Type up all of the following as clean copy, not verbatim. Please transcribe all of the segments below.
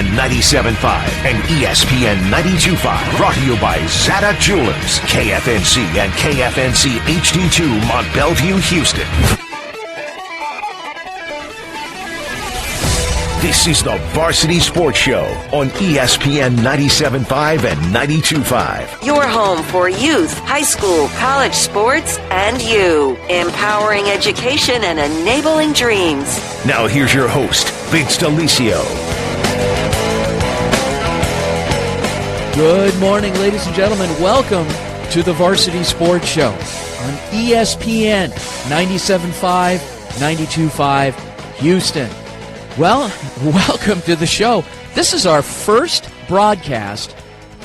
ESPN 97.5 and ESPN 92.5. Brought to you by Zata Jewelers, KFNC and KFNC HD2 Mont Bellevue, Houston. This is the Varsity Sports Show on ESPN 97.5 and 92.5. Your home for youth, high school, college sports, and you. Empowering education and enabling dreams. Now here's your host, Vince D'Alicio. Good morning, ladies and gentlemen. Welcome to the Varsity Sports Show on ESPN 97.5, 92.5, Houston. Well, welcome to the show. This is our first broadcast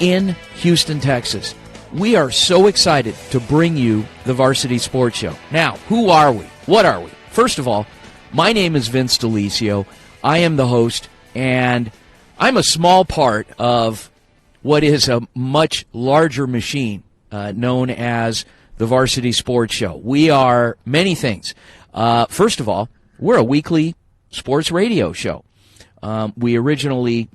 in Houston, Texas. We are so excited to bring you the Varsity Sports Show. Now, who are we? What are we? First of all, my name is Vince D'Alicio. I am the host, and I'm a small part of what is a much larger machine known as the Varsity Sports Show. We are many things. First of all, we're a weekly sports radio show. We originally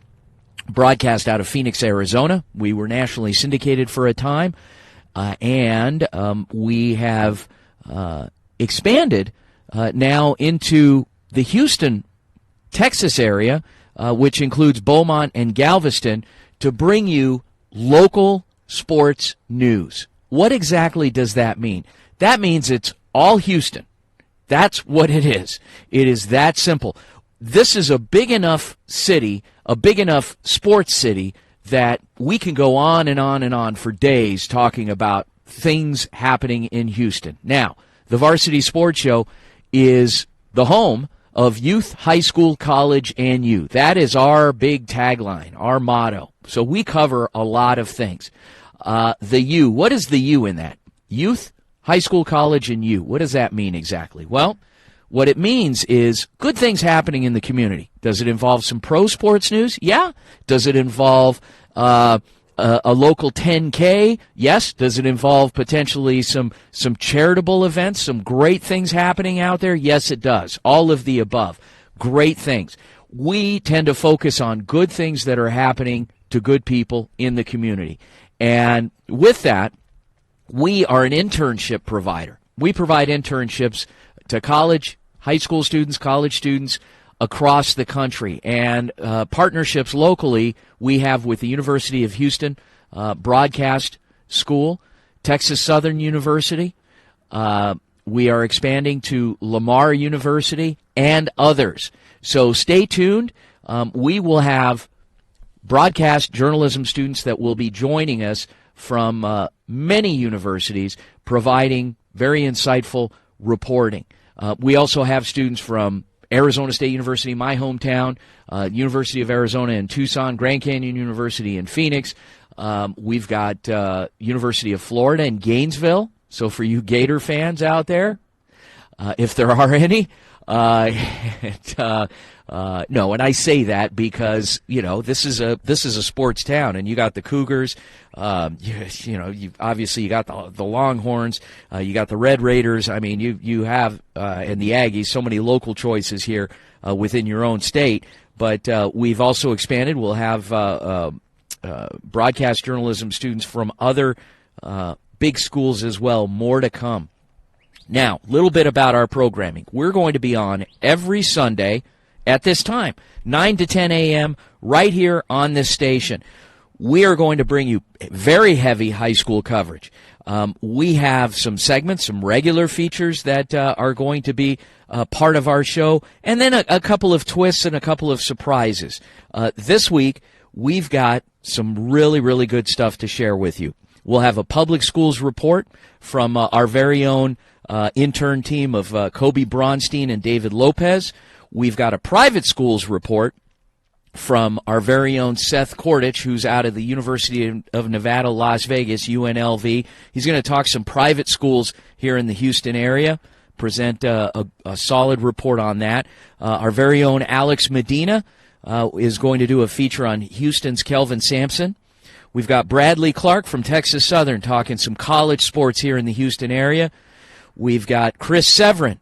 broadcast out of Phoenix, Arizona. We were nationally syndicated for a time, and we have expanded now into the Houston, Texas area, which includes Beaumont and Galveston, to bring you local sports news. What exactly does that mean? That means it's all Houston. That's what it is. It is that simple. This is a big enough city, a big enough sports city, that we can go on and on and on for days talking about things happening in Houston. Now, the Varsity Sports Show is the home of youth, high school, college, and you. That is our big tagline, our motto. So we cover a lot of things. The U, what is the U in that? Youth, high school, college, and you. What does that mean exactly? Well, what it means is good things happening in the community. Does it involve some pro sports news? Yeah. Does it involve a local 10K? Yes. Does it involve potentially some charitable events, some great things happening out there? Yes, it does. All of the above. Great things. We tend to focus on good things that are happening to good people in the community. And with that, we are an internship provider. We provide internships to college, high school students, college students across the country. And partnerships locally we have with the University of Houston Broadcast School, Texas Southern University. We are expanding to Lamar University and others. So stay tuned. We will have broadcast journalism students that will be joining us from many universities, providing very insightful reporting. We also have students from Arizona State University, my hometown, University of Arizona in Tucson, Grand Canyon University in Phoenix. We've got University of Florida in Gainesville. So for you Gator fans out there, if there are any, no, and I say that because this is a sports town, and you got the Cougars, you obviously you got the Longhorns, you got the Red Raiders. I mean, you have and the Aggies. So many local choices here within your own state, but we've also expanded. We'll have broadcast journalism students from other big schools as well. More to come. Now, a little bit about our programming. We're going to be on every Sunday at this time, 9 to 10 a.m., right here on this station. We are going to bring you very heavy high school coverage. We have some segments, some regular features that are going to be part of our show, and then a couple of twists and a couple of surprises. This week, we've got some really, really good stuff to share with you. We'll have a public schools report from our very own intern team of Koby Braunstein and David Lopez. We've got a private schools report from our very own Seth Kordich, who's out of the University of Nevada, Las Vegas, UNLV. He's going to talk some private schools here in the Houston area, present a solid report on that. Our very own Alex Medina is going to do a feature on Houston's Kelvin Sampson. We've got Bradley Clark from Texas Southern talking some college sports here in the Houston area. We've got Chris Severan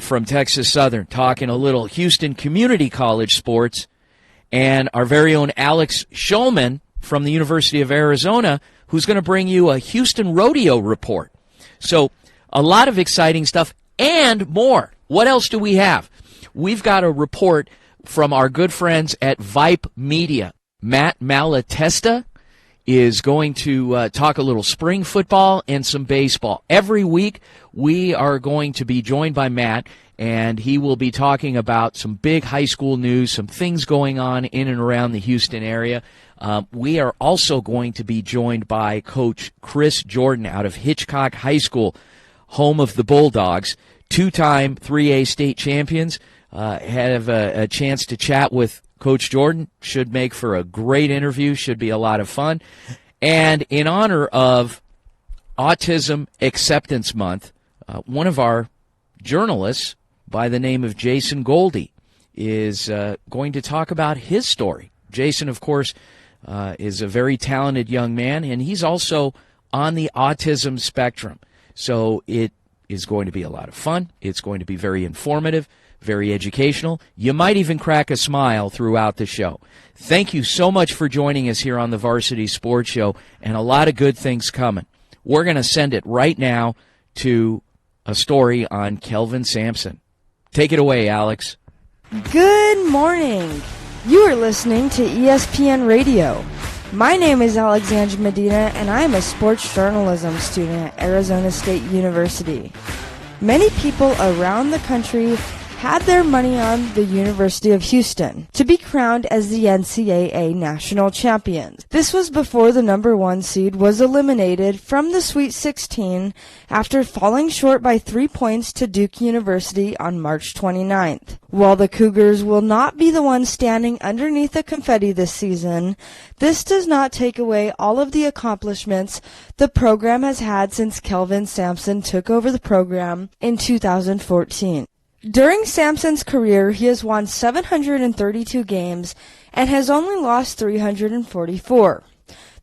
from Texas Southern talking a little Houston Community College sports. and our very own Alex Shulman from the University of Arizona, who's going to bring you a Houston Rodeo report. So a lot of exciting stuff and more. What else do we have? We've got a report from our good friends at Vype Media. Matt Malatesta is going to talk a little spring football and some baseball. Every week we are going to be joined by Matt, and he will be talking about some big high school news, some things going on in and around the Houston area. We are also going to be joined by Coach Chris Jordan out of Hitchcock High School, home of the Bulldogs, two-time 3A state champions. Have a chance to chat with Coach Jordan. Should make for a great interview, should be a lot of fun. And in honor of Autism Acceptance Month, one of our journalists by the name of Jason Goldie is going to talk about his story. Jason, of course, is a very talented young man, and he's also on the autism spectrum. So it is going to be a lot of fun. It's going to be very informative, very educational. You might even crack a smile throughout the show. Thank you so much for joining us here on the Varsity Sports Show, and a lot of good things coming. We're going to send it right now to a story on Kelvin Sampson. Take it away, Alex. Good morning. You are listening to ESPN Radio. My name is Alexandra Medina, and I am a sports journalism student at Arizona State University. Many people around the country had their money on the University of Houston to be crowned as the NCAA national champions. This was before the number 1 seed was eliminated from the Sweet 16 after falling short by 3 points to Duke University on March 29th. While the Cougars will not be the ones standing underneath the confetti this season, this does not take away all of the accomplishments the program has had since Kelvin Sampson took over the program in 2014. During Sampson's career, he has won 732 games and has only lost 344.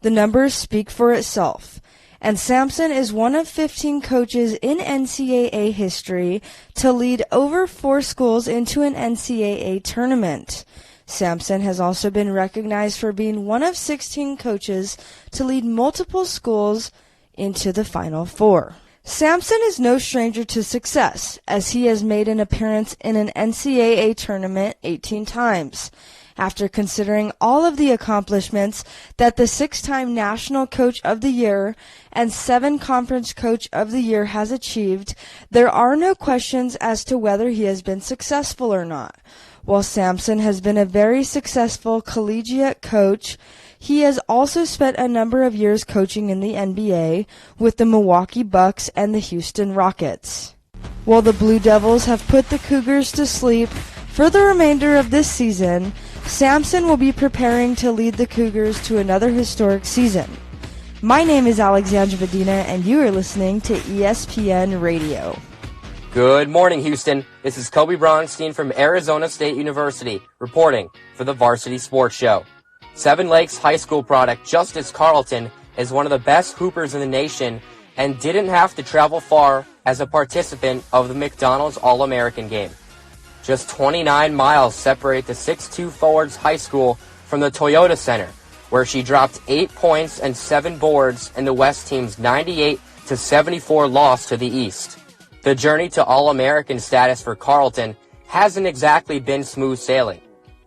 The numbers speak for itself, and Sampson is one of 15 coaches in NCAA history to lead over 4 schools into an NCAA tournament. Sampson has also been recognized for being one of 16 coaches to lead multiple schools into the Final Four. Sampson is no stranger to success, as he has made an appearance in an NCAA tournament 18 times. After considering all of the accomplishments that the 6-time National Coach of the Year and 7 Conference Coach of the Year has achieved, there are no questions as to whether he has been successful or not. While Sampson has been a very successful collegiate coach, he has also spent a number of years coaching in the NBA with the Milwaukee Bucks and the Houston Rockets. While the Blue Devils have put the Cougars to sleep for the remainder of this season, Sampson will be preparing to lead the Cougars to another historic season. My name is Alexandra Medina, and you are listening to ESPN Radio. Good morning, Houston. This is Koby Braunstein from Arizona State University, reporting for the Varsity Sports Show. Seven Lakes High School product Justice Carlton is one of the best hoopers in the nation and didn't have to travel far as a participant of the McDonald's All-American game. Just 29 miles separate the 6'2 Forwards High School from the Toyota Center, where she dropped 8 points and 7 boards in the West team's 98-74 loss to the East. The journey to All-American status for Carlton hasn't exactly been smooth sailing.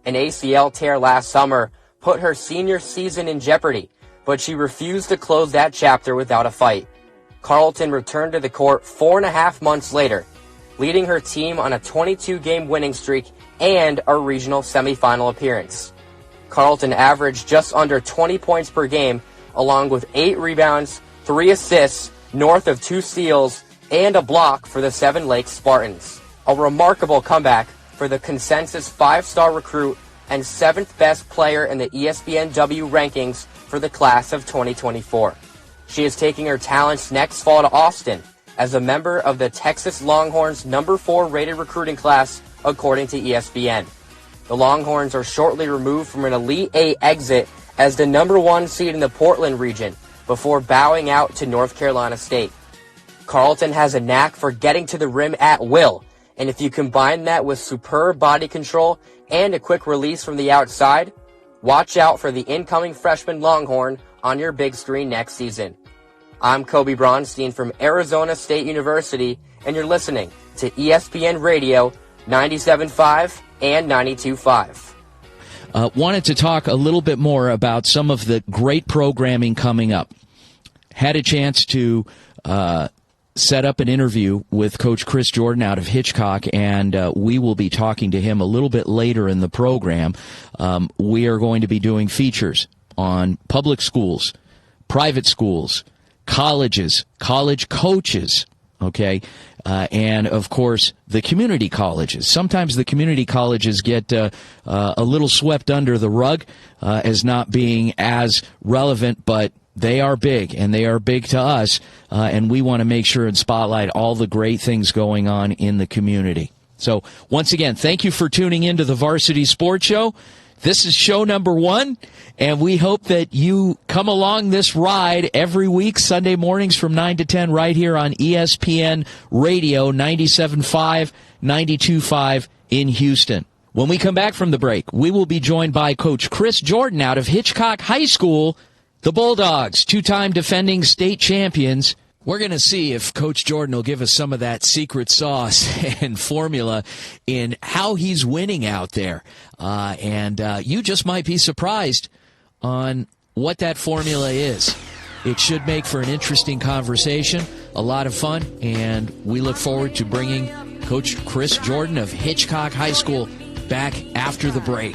An ACL tear last summer put her senior season in jeopardy, but she refused to close that chapter without a fight. Carlton returned to the court 4.5 months later, leading her team on a 22-game winning streak and a regional semifinal appearance. Carlton averaged just under 20 points per game, along with 8 rebounds, 3 assists, north of 2 steals, and a block for the Seven Lakes Spartans. A remarkable comeback for the consensus 5-star recruit and 7th best player in the ESPNW rankings for the class of 2024. She is taking her talents next fall to Austin as a member of the Texas Longhorns number 4 rated recruiting class, according to ESPN. The Longhorns are shortly removed from an Elite 8 exit as the number 1 seed in the Portland region before bowing out to North Carolina State. Carlton has a knack for getting to the rim at will, and if you combine that with superb body control and a quick release from the outside? Watch out for the incoming freshman Longhorn on your big screen next season. I'm Koby Braunstein from Arizona State University, and you're listening to ESPN Radio 97.5 and 92.5. Wanted to talk a little bit more about some of the great programming coming up. Had a chance to set up an interview with Coach Chris Jordan out of Hitchcock, and we will be talking to him a little bit later in the program. We are going to be doing features on public schools, private schools, colleges, college coaches, okay, and, of course, the community colleges. Sometimes the community colleges get a little swept under the rug as not being as relevant, but they are big, and they are big to us, and we want to make sure and spotlight all the great things going on in the community. So, once again, thank you for tuning into the Varsity Sports Show. This is show number 1, and we hope that you come along this ride every week, Sunday mornings from 9 to 10, right here on ESPN Radio 97.5, 92.5 in Houston. When we come back from the break, we will be joined by Coach Chris Jordan out of Hitchcock High School. The Bulldogs, 2-time defending state champions. We're going to see if Coach Jordan will give us some of that secret sauce and formula in how he's winning out there. And you just might be surprised on what that formula is. It should make for an interesting conversation, a lot of fun, and we look forward to bringing Coach Chris Jordan of Hitchcock High School back after the break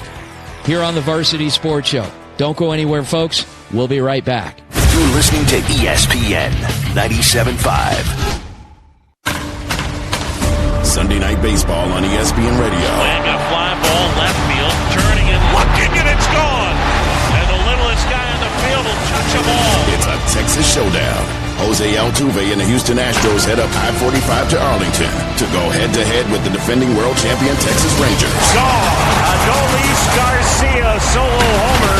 here on the Varsity Sports Show. Don't go anywhere, folks. We'll be right back. You're listening to ESPN 97.5. Sunday Night Baseball on ESPN Radio. Playing a fly ball left field, turning and looking, and it's gone. And the littlest guy on the field will touch a ball. It's a Texas showdown. Jose Altuve and the Houston Astros head up I-45 to Arlington to go head-to-head with the defending world champion Texas Rangers. Gone. Adolis Garcia solo homer.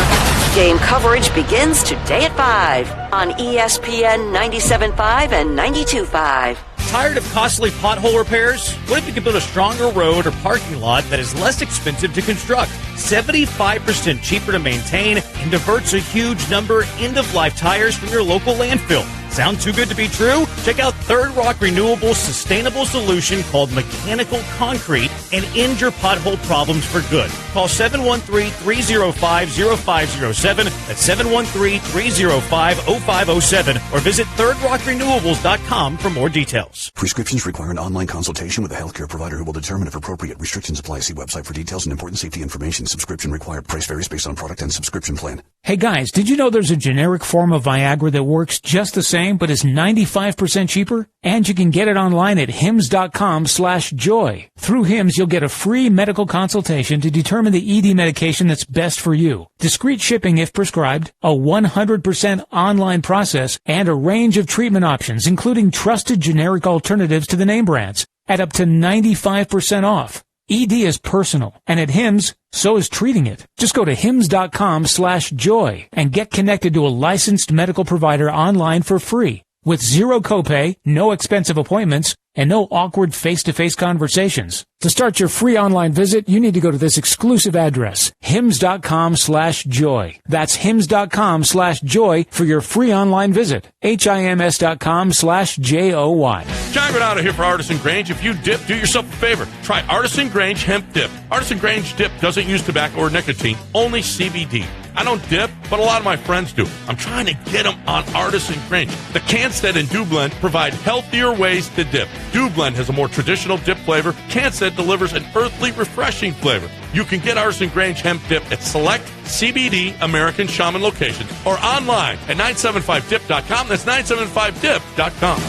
Game coverage begins today at 5 on ESPN 97.5 and 92.5. Tired of costly pothole repairs? What if you could build a stronger road or parking lot that is less expensive to construct, 75% cheaper to maintain, and diverts a huge number of end-of-life tires from your local landfill? Sound too good to be true? Check out Third Rock Renewable's sustainable solution called Mechanical Concrete and end your pothole problems for good. Call 713-305-0507. That's 713-305-0507. Or visit thirdrockrenewables.com for more details. Prescriptions require an online consultation with a healthcare provider who will determine if appropriate. Restrictions apply. See website for details and important safety information. Subscription required. Price varies based on product and subscription plan. Hey guys, did you know there's a generic form of Viagra that works just the same but is 95% cheaper? And you can get it online at hims.com/joy. Through Hims, you'll get a free medical consultation to determine the ED medication that's best for you. Discreet shipping if prescribed, a 100% online process, and a range of treatment options, including trusted generic alternatives to the name brands, at up to 95% off. ED is personal, and at Hims, so is treating it. Just go to hims.com/joy and get connected to a licensed medical provider online for free with zero copay, no expensive appointments, and no awkward face-to-face conversations. To start your free online visit, you need to go to this exclusive address, hims.com/joy. That's hims.com/joy for your free online visit. HIMS.com/JOY. John Granado here for Artisan Grange. If you dip, do yourself a favor. Try Artisan Grange Hemp Dip. Artisan Grange Dip doesn't use tobacco or nicotine, only CBD. I don't dip, but a lot of my friends do. I'm trying to get them on Artisan Grange. The Canstead and Dew Blend provide healthier ways to dip. Dew Blend has a more traditional dip flavor. Canstead delivers an earthly, refreshing flavor. You can get Artisan Grange Hemp Dip at select CBD American Shaman locations or online at 975dip.com. That's 975dip.com.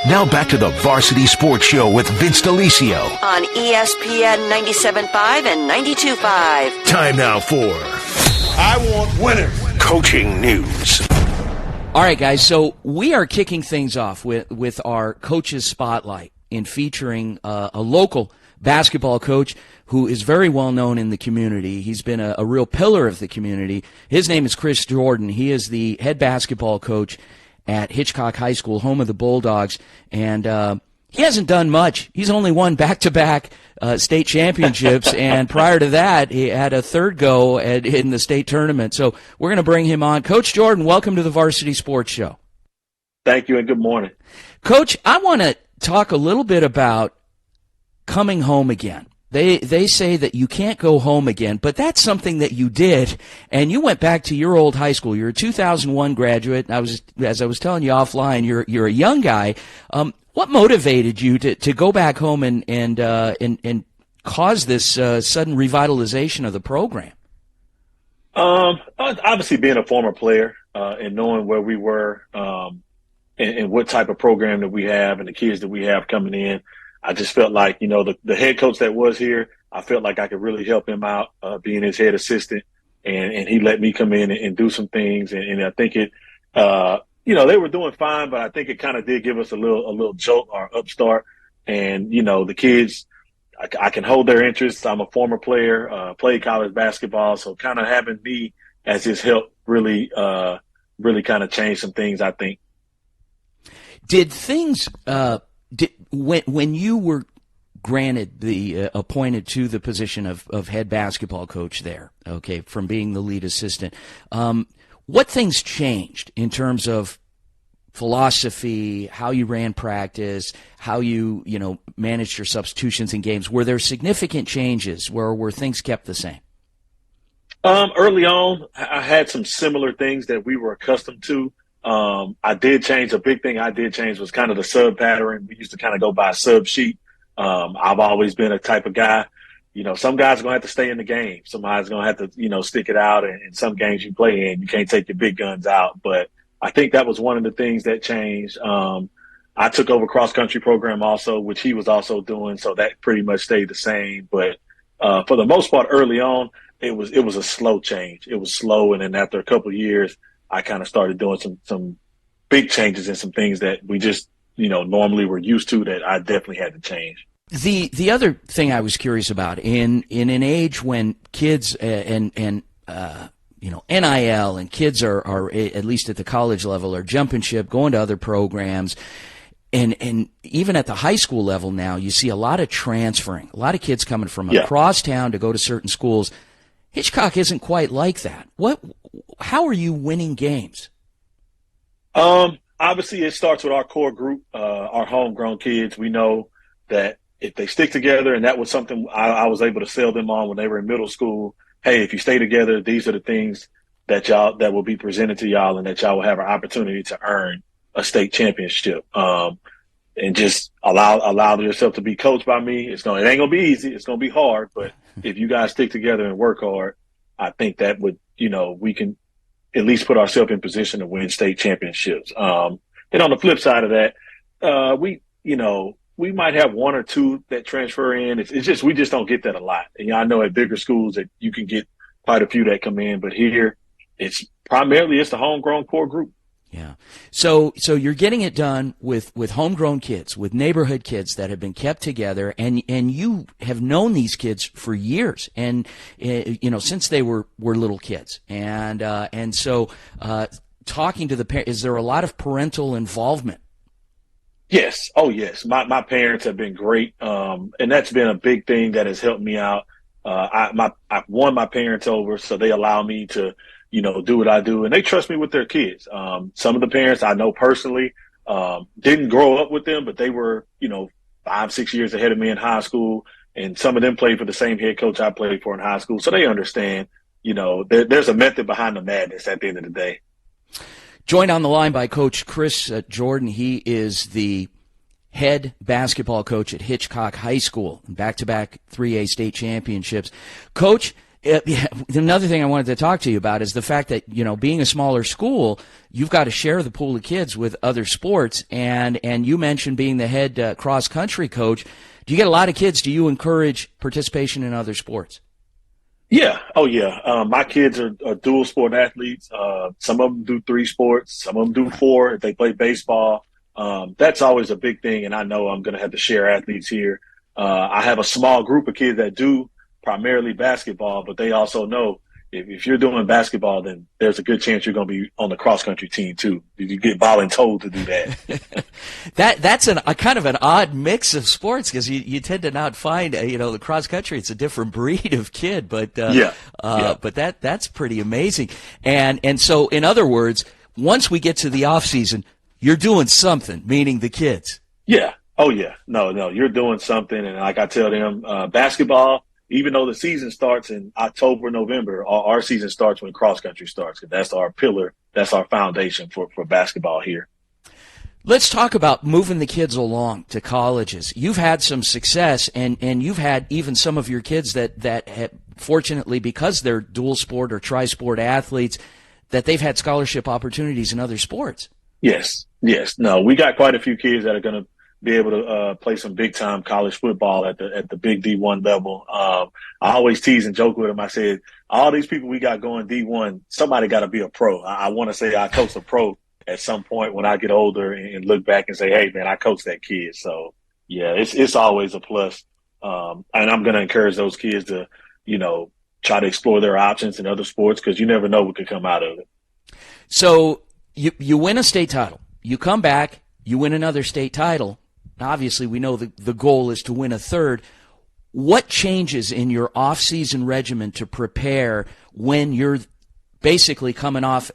Now back to the Varsity Sports Show with Vince DeLisio On ESPN 97.5 and 92.5. Time now for I want winners. Coaching News. All right, guys, so we are kicking things off with our Coaches Spotlight in featuring a local basketball coach who is very well known in the community. He's been a real pillar of the community. His name is Chris Jordan. He is the head basketball coach at Hitchcock High School, home of the Bulldogs, and He hasn't done much. He's only won back-to-back state championships, and prior to that, he had a third go in the state tournament. So we're going to bring him on. Coach Jordan, welcome to the Varsity Sports Show. Thank you, and good morning. Coach, I want to talk a little bit about coming home again. They say that you can't go home again, but that's something that you did, and you went back to your old high school. You're a 2001 graduate. As I was telling you offline, you're a young guy. What motivated you to go back home and cause this sudden revitalization of the program? Obviously, being a former player and knowing where we were and what type of program that we have and the kids that we have coming in. I just felt like, the head coach that was here, I felt like I could really help him out, being his head assistant. And he let me come in and do some things. And I think they were doing fine, but I think it kind of did give us a little jolt or upstart. And, the kids, I can hold their interest. I'm a former player, played college basketball. So kind of having me as his help really kind of changed some things, I think. Did things, when you were granted the appointed to the position of head basketball coach there, okay, from being the lead assistant, what things changed in terms of philosophy, how you ran practice, how you managed your substitutions in games? Were there significant changes, were things kept the same? Early on, I had some similar things that we were accustomed to. I did change. A big thing I did change was kind of the sub pattern. We used to kind of go by a sub sheet. I've always been a type of guy, some guys are going to have to stay in the game. Somebody's going to have to, stick it out. And in some games you play in, you can't take your big guns out. But I think that was one of the things that changed. I took over cross-country program also, which he was also doing. So that pretty much stayed the same. But for the most part, early on, it was a slow change. It was slow. And then after a couple of years, I kind of started doing some big changes and some things that we just, normally were used to that I definitely had to change. The other thing I was curious about in an age when kids and NIL and kids are at least at the college level are jumping ship, going to other programs, and even at the high school level now, you see a lot of transferring, a lot of kids coming from across town to go to certain schools. Hitchcock isn't quite like that. How are you winning games? Obviously, it starts with our core group, our homegrown kids. We know that if they stick together, and that was something I was able to sell them on when they were in middle school. Hey, if you stay together, these are the things that will be presented to y'all, and that y'all will have an opportunity to earn a state championship. And just allow yourself to be coached by me. It ain't gonna be easy. It's gonna be hard, but if you guys stick together and work hard, I think that would, we can at least put ourselves in position to win state championships. And on the flip side of that, we might have one or two that transfer in. It's just, we just don't get that a lot. And I know at bigger schools that you can get quite a few that come in, but here it's the homegrown core group. Yeah. So you're getting it done with homegrown kids, with neighborhood kids that have been kept together, and you have known these kids for years, and since they were little kids, and so talking to the parents, is there a lot of parental involvement? Yes. Oh, yes. My parents have been great, and that's been a big thing that has helped me out. I won my parents over, so they allow me to do what I do, and they trust me with their kids. Some of the parents I know personally didn't grow up with them, but they were, 5-6 years ahead of me in high school, and some of them played for the same head coach I played for in high school, so they understand. There's a method behind the madness at the end of the day. Joined on the line by Coach Chris Jordan. He is the head basketball coach at Hitchcock High School, back-to-back 3A state championships. Coach, another thing I wanted to talk to you about is the fact that, being a smaller school, you've got to share the pool of kids with other sports. And you mentioned being the head cross-country coach. Do you get a lot of kids? Do you encourage participation in other sports? Yeah. Oh, yeah. My kids are dual sport athletes. Some of them do 3 sports. Some of them do 4 if they play baseball. That's always a big thing, and I know I'm going to have to share athletes here. I have a small group of kids that do primarily basketball, but they also know if you're doing basketball, then there's a good chance you're going to be on the cross country team too. You get voluntold to do that. That's a kind of an odd mix of sports, because you tend to not find the cross country. It's a different breed of kid, but but that's pretty amazing. And so, in other words, once we get to the off season, you're doing something, meaning the kids. Yeah. Oh yeah. No, you're doing something, and like I tell them, basketball. Even though the season starts in October, November, our season starts when cross country starts. That's our pillar. That's our foundation for basketball here. Let's talk about moving the kids along to colleges. You've had some success, and you've had even some of your kids that have, fortunately, because they're dual sport or tri-sport athletes, that they've had scholarship opportunities in other sports. Yes. No, we got quite a few kids that are going to be able to play some big time college football at the big D1 level. I always tease and joke with them. I said, all these people we got going D1, somebody got to be a pro. I want to say I coach a pro at some point when I get older and look back and say, hey man, I coached that kid. So yeah, it's always a plus. And I'm going to encourage those kids to, try to explore their options in other sports, because you never know what could come out of it. So you win a state title, you come back, you win another state title. Obviously, we know the goal is to win a third. What changes in your off-season regimen to prepare when you're basically coming off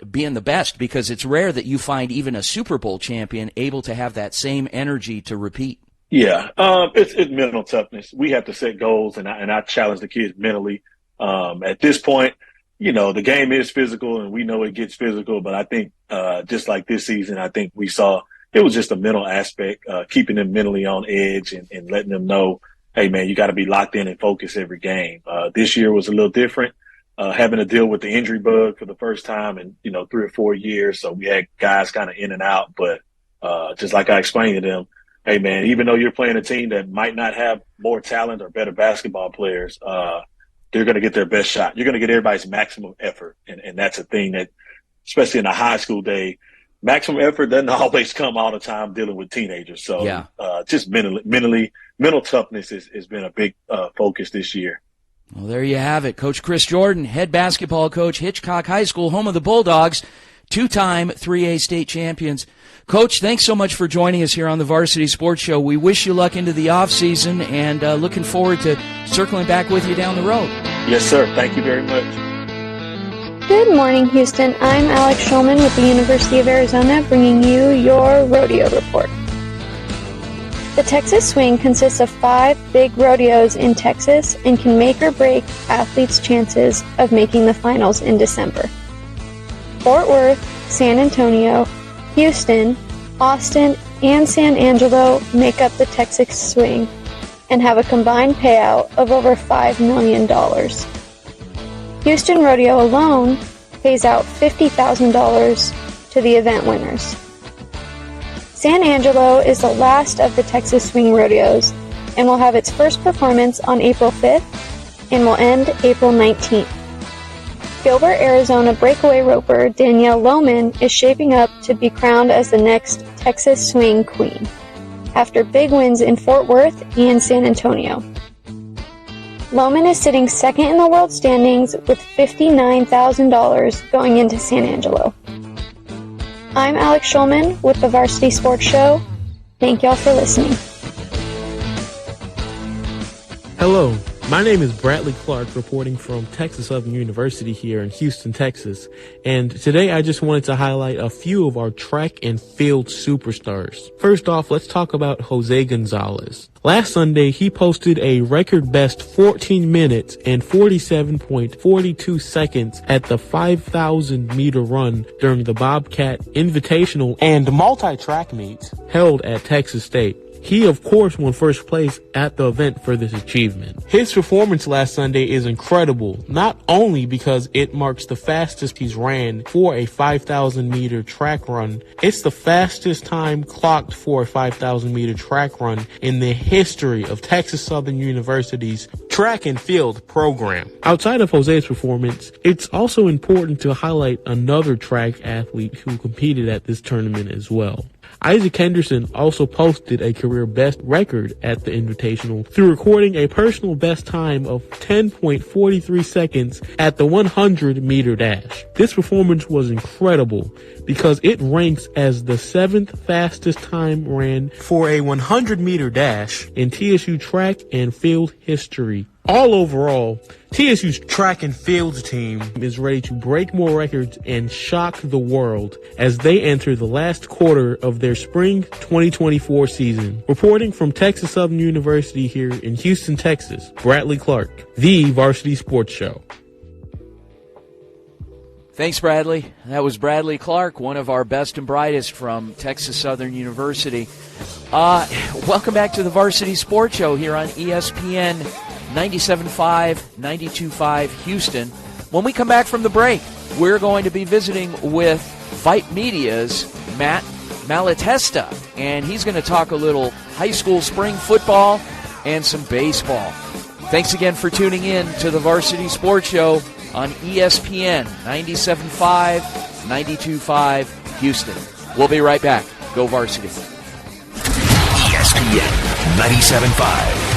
being the best? Because it's rare that you find even a Super Bowl champion able to have that same energy to repeat. Yeah, it's mental toughness. We have to set goals, and I challenge the kids mentally. At this point, the game is physical, and we know it gets physical. But I think just like this season, I think we saw – it was just a mental aspect, keeping them mentally on edge and letting them know, hey, man, you got to be locked in and focused every game. This year was a little different, having to deal with the injury bug for the first time in, 3 or 4 years. So we had guys kind of in and out. But just like I explained to them, hey, man, even though you're playing a team that might not have more talent or better basketball players, they're going to get their best shot. You're going to get everybody's maximum effort. And that's a thing that, especially in the high school day, maximum effort doesn't always come all the time dealing with teenagers. So just mental toughness has been a big focus this year. Well, there you have it. Coach Chris Jordan, head basketball coach, Hitchcock High School, home of the Bulldogs, two-time 3A state champions. Coach, thanks so much for joining us here on the Varsity Sports Show. We wish you luck into the off-season, and looking forward to circling back with you down the road. Yes, sir. Thank you very much. Good morning, Houston. I'm Alex Shulman with the University of Arizona, bringing you your rodeo report. The Texas Swing consists of 5 big rodeos in Texas and can make or break athletes' chances of making the finals in December. Fort Worth, San Antonio, Houston, Austin, and San Angelo make up the Texas Swing and have a combined payout of over $5 million. Houston Rodeo alone pays out $50,000 to the event winners. San Angelo is the last of the Texas Swing Rodeos and will have its first performance on April 5th and will end April 19th. Gilbert, Arizona breakaway roper Danielle Lohman is shaping up to be crowned as the next Texas Swing Queen after big wins in Fort Worth and San Antonio. Lohman is sitting second in the world standings with $59,000 going into San Angelo. I'm Alex Shulman with the Varsity Sports Show. Thank y'all for listening. Hello, my name is Bradley Clark, reporting from Texas Southern University here in Houston, Texas. And today I just wanted to highlight a few of our track and field superstars. First off, let's talk about Jose Gonzalez. Last Sunday, he posted a record best 14 minutes and 47.42 seconds at the 5,000 meter run during the Bobcat Invitational and multi-track meets held at Texas State. He, of course, won first place at the event for this achievement. His performance last Sunday is incredible, not only because it marks the fastest he's ran for a 5,000 meter track run, it's the fastest time clocked for a 5,000 meter track run in the history of Texas Southern University's track and field program. Outside of Jose's performance, it's also important to highlight another track athlete who competed at this tournament as well. Isaac Henderson also posted a career best record at the Invitational through recording a personal best time of 10.43 seconds at the 100-meter dash. This performance was incredible because it ranks as the 7th fastest time ran for a 100-meter dash in TSU track and field history. All overall, TSU's track and field team is ready to break more records and shock the world as they enter the last quarter of their spring 2024 season. Reporting from Texas Southern University here in Houston, Texas, Bradley Clark, the Varsity Sports Show. Thanks, Bradley. That was Bradley Clark, one of our best and brightest from Texas Southern University. Welcome back to the Varsity Sports Show here on ESPN 97.5, 92.5 Houston. When we come back from the break, we're going to be visiting with Vype Media's Matt Malatesta, and he's going to talk a little high school spring football and some baseball. Thanks again for tuning in to the Varsity Sports Show on ESPN 97.5, 92.5 Houston. We'll be right back. Go Varsity. ESPN 97.5.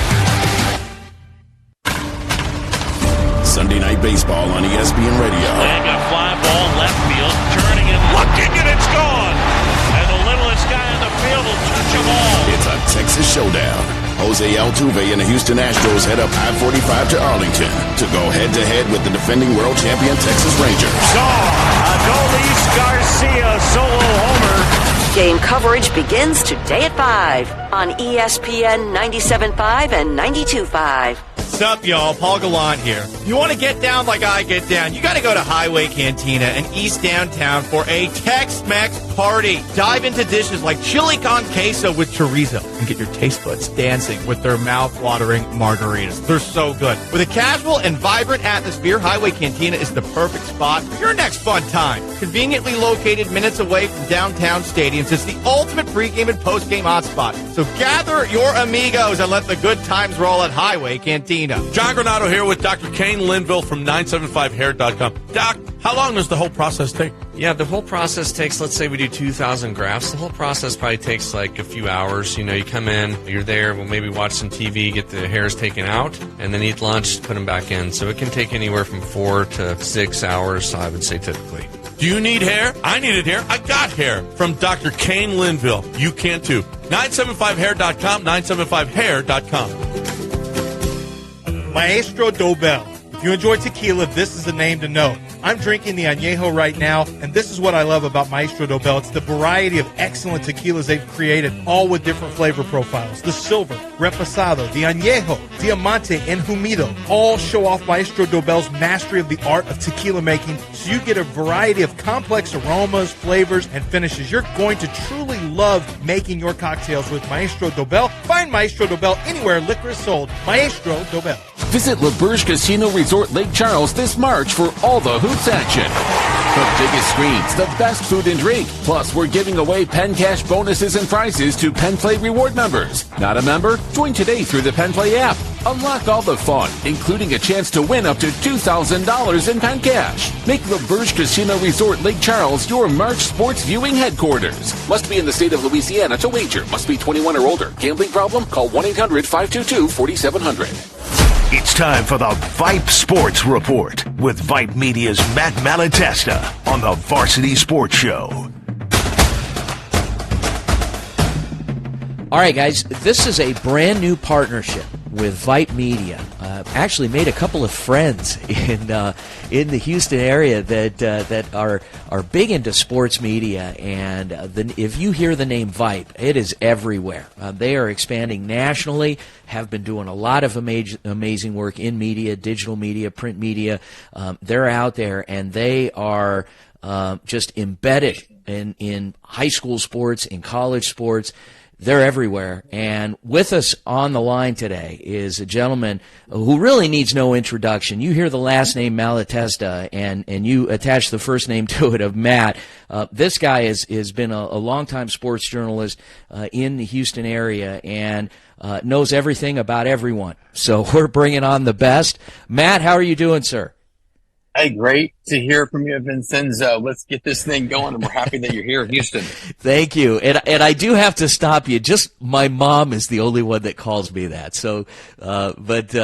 Sunday Night Baseball on ESPN Radio. And a fly ball left field, turning and looking, and it's gone. And the littlest guy on the field will touch them all. It's a Texas showdown. Jose Altuve and the Houston Astros head up I-45 to Arlington to go head-to-head with the defending world champion Texas Rangers. Adolis Garcia solo homer. Game coverage begins today at 5 on ESPN 97.5 and 92.5. What's up, y'all? Paul Gallant here. You want to get down like I get down, you got to go to Highway Cantina in East Downtown for a Tex-Mex party. Dive into dishes like chili con queso with chorizo and get your taste buds dancing with their mouth-watering margaritas. They're so good. With a casual and vibrant atmosphere, Highway Cantina is the perfect spot for your next fun time. Conveniently located minutes away from downtown stadiums, it's the ultimate pregame and postgame hotspot. So gather your amigos and let the good times roll at Highway Cantina. John Granado here with Dr. Kane Linville from 975hair.com. Doc, how long does the whole process take? Yeah, the whole process takes, let's say we do 2,000 grafts. The whole process probably takes like a few hours. You know, you come in, you're there, we'll maybe watch some TV, get the hairs taken out, and then eat lunch, put them back in. So it can take anywhere from 4 to 6 hours, I would say, typically. Do you need hair? I needed hair. I got hair from Dr. Kane Linville. You can too. 975hair.com, 975hair.com. Maestro Dobel. If you enjoy tequila, this is the name to know. I'm drinking the Añejo right now, and this is what I love about Maestro Dobel. It's the variety of excellent tequilas they've created, all with different flavor profiles. The Silver, Reposado, the Añejo, Diamante, and Humido all show off Maestro Dobel's mastery of the art of tequila making, so you get a variety of complex aromas, flavors, and finishes. You're going to truly love making your cocktails with Maestro Dobel. Find Maestro Dobel anywhere liquor is sold. Maestro Dobel. Visit LaBerge Casino Resort Lake Charles this March for all the hoops action. The biggest screens, the best food and drink. Plus, we're giving away Penn Cash bonuses and prizes to Penn Play Reward members. Not a member? Join today through the Penn Play app. Unlock all the fun, including a chance to win up to $2,000 in Penn Cash. Make LaBerge Casino Resort Lake Charles your March sports viewing headquarters. Must be in the state of Louisiana to wager. Must be 21 or older. Gambling problem? Call 1-800-522-4700. It's time for the Vype Sports Report with Vype Media's Matt Malatesta on the Varsity Sports Show. All right, guys, this is a brand new partnership with Vype Media. Actually made a couple of friends in the Houston area that are big into sports media, and if you hear the name Vype, it is everywhere. They are expanding nationally, have been doing a lot of amazing work in media, digital media, print media. They're out there, and they are just embedded in high school sports, in college sports. They're everywhere. And with us on the line today is a gentleman who really needs no introduction. You hear the last name Malatesta, and you attach the first name to it of Matt. This guy has been a longtime sports journalist in the Houston area, and knows everything about everyone. So we're bringing on the best. Matt, how are you doing, sir? Hey, great to hear from you, Vincenzo. Let's get this thing going, and we're happy that you're here in Houston. Thank you. And I do have to stop you. Just my mom is the only one that calls me that. So, but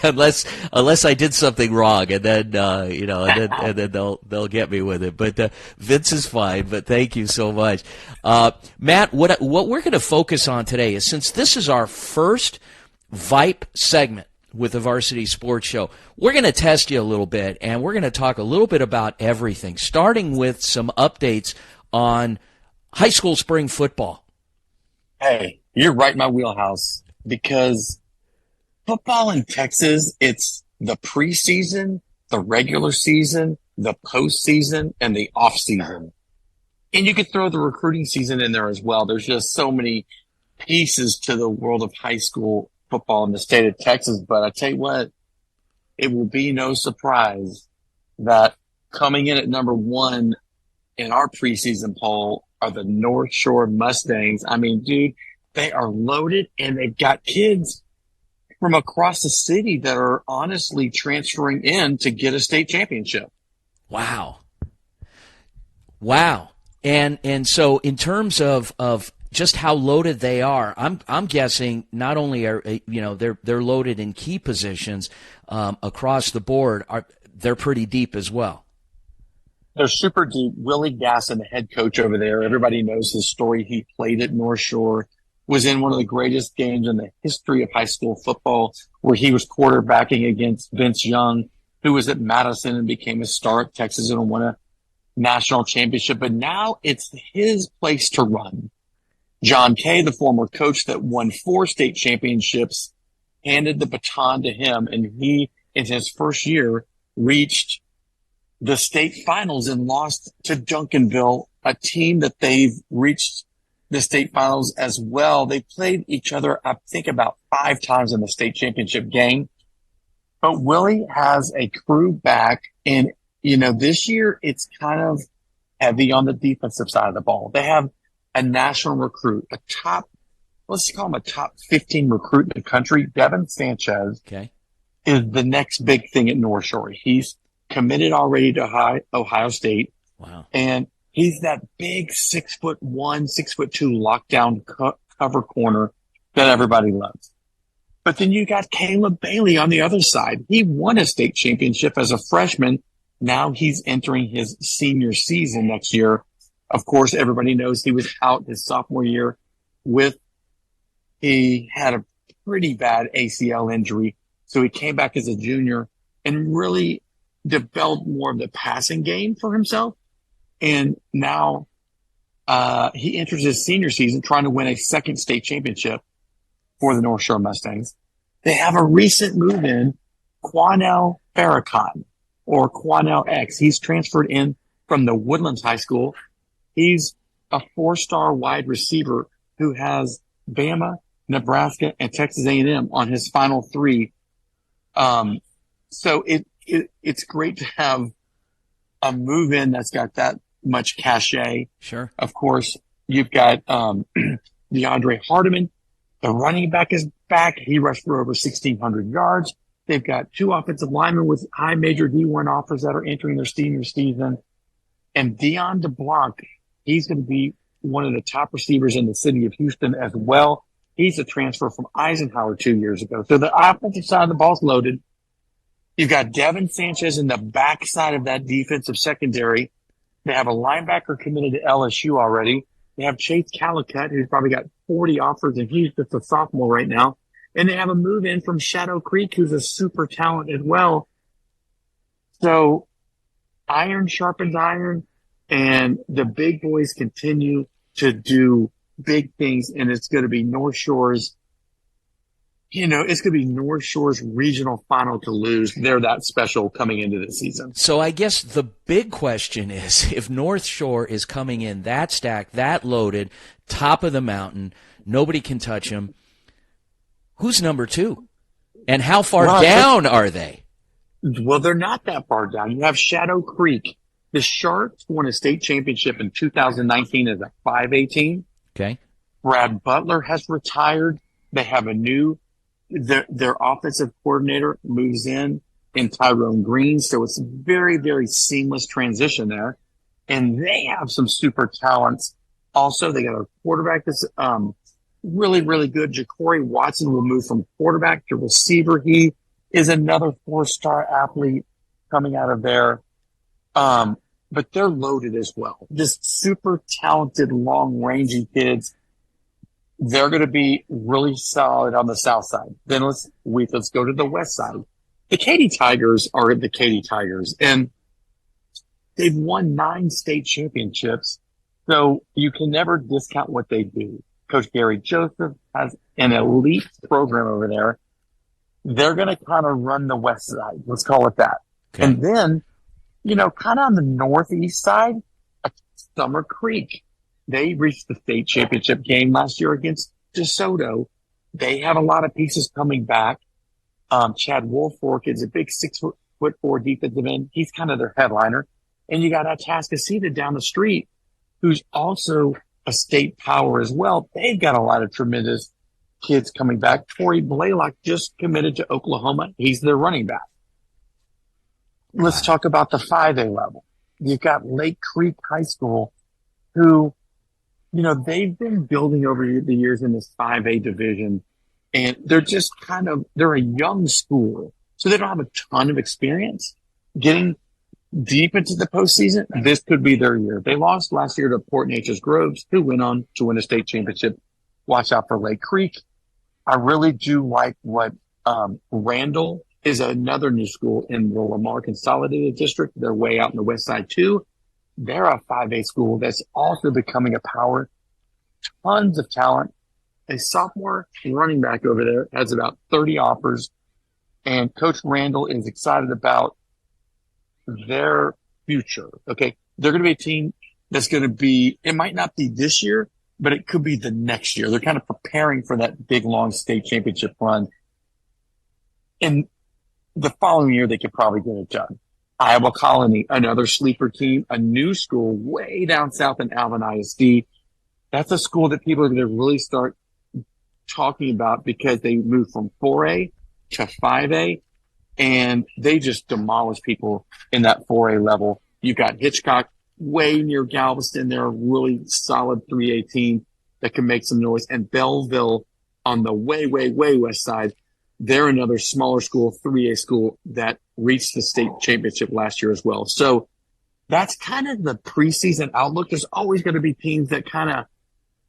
unless I did something wrong, and then and then they'll get me with it. But Vince is fine. But thank you so much, Matt. What we're going to focus on today is, since this is our first Vype segment with the Varsity Sports Show, we're going to test you a little bit, and we're going to talk a little bit about everything, starting with some updates on high school spring football. Hey, you're right in my wheelhouse, because football in Texas, it's the preseason, the regular season, the postseason, and the off season. And you could throw the recruiting season in there as well. There's just so many pieces to the world of high school football in the state of Texas. But I tell you what, it will be no surprise that coming in at number one in our preseason poll are the North Shore Mustangs. I mean, dude, they are loaded, and they've got kids from across the city that are honestly transferring in to get a state championship. Wow. And so in terms of just how loaded they are, I'm guessing not only are they're loaded in key positions across the board, they're pretty deep as well. They're super deep. Willie Gasson, the head coach over there, everybody knows his story. He played at North Shore, was in one of the greatest games in the history of high school football, where he was quarterbacking against Vince Young, who was at Madison and became a star at Texas and won a national championship. But now it's his place to run. John Kay, the former coach that won 4 state championships, handed the baton to him, and he, in his first year, reached the state finals and lost to Duncanville, a team that they've reached the state finals as well. They played each other, I think, about 5 times in the state championship game. But Willie has a crew back, and, this year it's kind of heavy on the defensive side of the ball. They have a national recruit, let's call him a top 15 recruit in the country. Devin Sanchez is the next big thing at North Shore. He's committed already to Ohio State. Wow. And he's that big 6'1", 6'2" lockdown cover corner that everybody loves. But then you got Caleb Bailey on the other side. He won a state championship as a freshman. Now he's entering his senior season next year. Of course, everybody knows he was out his sophomore year he had a pretty bad ACL injury. So he came back as a junior and really developed more of the passing game for himself. And now he enters his senior season trying to win a second state championship for the North Shore Mustangs. They have a recent move in, Quanell Farrakhan, or Quanell X. He's transferred in from the Woodlands High School. He's a 4-star wide receiver who has Bama, Nebraska, and Texas A&M on his final 3. So it's great to have a move in that's got that much cachet. Sure. Of course, you've got DeAndre Hardiman. The running back is back. He rushed for over 1,600 yards. They've got 2 offensive linemen with high major D1 offers that are entering their senior season. And Dion DeBlanc, he's going to be one of the top receivers in the city of Houston as well. He's a transfer from Eisenhower 2 years ago. So the offensive side of the ball's loaded. You've got Devin Sanchez in the backside of that defensive secondary. They have a linebacker committed to LSU already. They have Chase Calicut, who's probably got 40 offers, and he's just a sophomore right now. And they have a move in from Shadow Creek, who's a super talent as well. So iron sharpens iron, and the big boys continue to do big things, and it's going to be North Shore's, it's going to be North Shore's regional final to lose. They're that special coming into the season. So I guess the big question is, if North Shore is coming in that stacked, that loaded, top of the mountain, nobody can touch them, who's number 2? And how far down are they? Well, they're not that far down. You have Shadow Creek. The Sharks won a state championship in 2019 as a 5A team. Okay. Brad Butler has retired. They have their offensive coordinator moves in Tyrone Green. So it's a very, very seamless transition there. And they have some super talents. Also, they got a quarterback that's really, really good. Ja'Cory Watson will move from quarterback to receiver. He is another 4-star athlete coming out of there. But they're loaded as well. Just super talented, long-ranging kids. They're going to be really solid on the south side. Then let's go to the west side. The Katy Tigers are the Katy Tigers, and they've won 9 state championships, so you can never discount what they do. Coach Gary Joseph has an elite program over there. They're going to kind of run the west side. Let's call it that. Okay. And then, kind of on the northeast side, Summer Creek. They reached the state championship game last year against DeSoto. They have a lot of pieces coming back. Chad Woolfork is a big 6'4" defensive end. He's kind of their headliner. And you got Atascocita down the street, who's also a state power as well. They've got a lot of tremendous kids coming back. Torrey Blaylock just committed to Oklahoma. He's their running back. Let's talk about the 5A level. You've got Lake Creek High School, who, they've been building over the years in this 5A division, and they're just they're a young school, so they don't have a ton of experience getting deep into the postseason. This could be their year. They lost last year to Port Neches Groves, who went on to win a state championship. Watch out for Lake Creek. I really do like what Randall is another new school in the Lamar Consolidated District. They're way out in the west side too. They're a 5A school that's also becoming a power. Tons of talent. A sophomore running back over there has about 30 offers, and Coach Randall is excited about their future. Okay. They're going to be a team that's going to be, it might not be this year, but it could be the next year. They're kind of preparing for that big, long state championship run. And the following year, they could probably get it done. Iowa Colony, another sleeper team, a new school way down south in Alvin ISD. That's a school that people are going to really start talking about because they moved from 4A to 5A, and they just demolish people in that 4A level. You've got Hitchcock way near Galveston. They're a really solid 3A team that can make some noise. And Belleville on the way, way, way west side, they're another smaller school, 3A school that reached the state championship last year as well. So that's kind of the preseason outlook. There's always going to be teams that kind of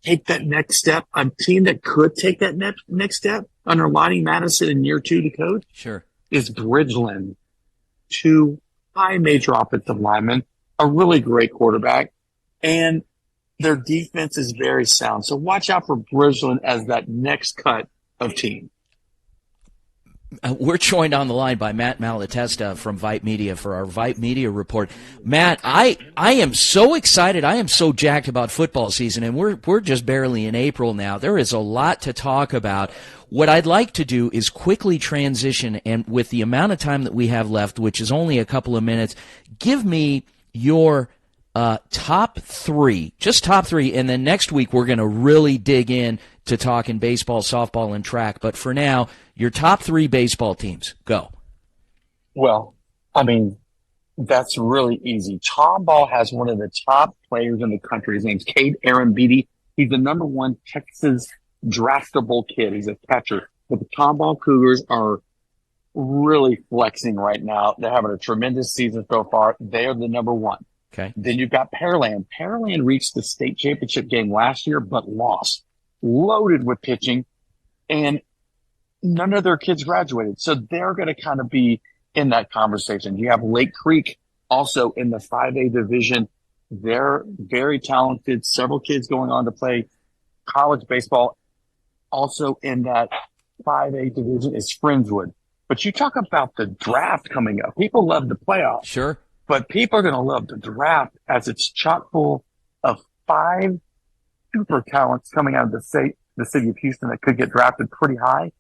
take that next step. A team that could take that next step under Lonnie Madison in year 2 to coach is Bridgeland. 2 high major offensive linemen, a really great quarterback, and their defense is very sound. So watch out for Bridgeland as that next cut of team. We're joined on the line by Matt Malatesta from Vype Media for our Vype Media report. Matt, I am so excited. I am so jacked about football season, and we're just barely in April now. There is a lot to talk about. What I'd like to do is quickly transition, and with the amount of time that we have left, which is only a couple of minutes, give me your top 3, just top 3, and then next week we're going to really dig in to talking baseball, softball, and track. But for now, your top 3 baseball teams. Go. Well, I mean, that's really easy. Tom Ball has one of the top players in the country. His name's Cade Arambidi. He's the number 1 Texas draftable kid. He's a catcher. But the Tom Ball Cougars are really flexing right now. They're having a tremendous season so far. They are the number 1. Okay. Then you've got Pearland. Pearland reached the state championship game last year, but lost. Loaded with pitching, and none of their kids graduated. So they're going to kind of be in that conversation. You have Lake Creek also in the 5A division. They're very talented. Several kids going on to play college baseball. Also in that 5A division is Friendswood. But you talk about the draft coming up. People love the playoffs. Sure. But people are going to love the draft as it's chock full of 5 super talents coming out of the city of Houston that could get drafted pretty high.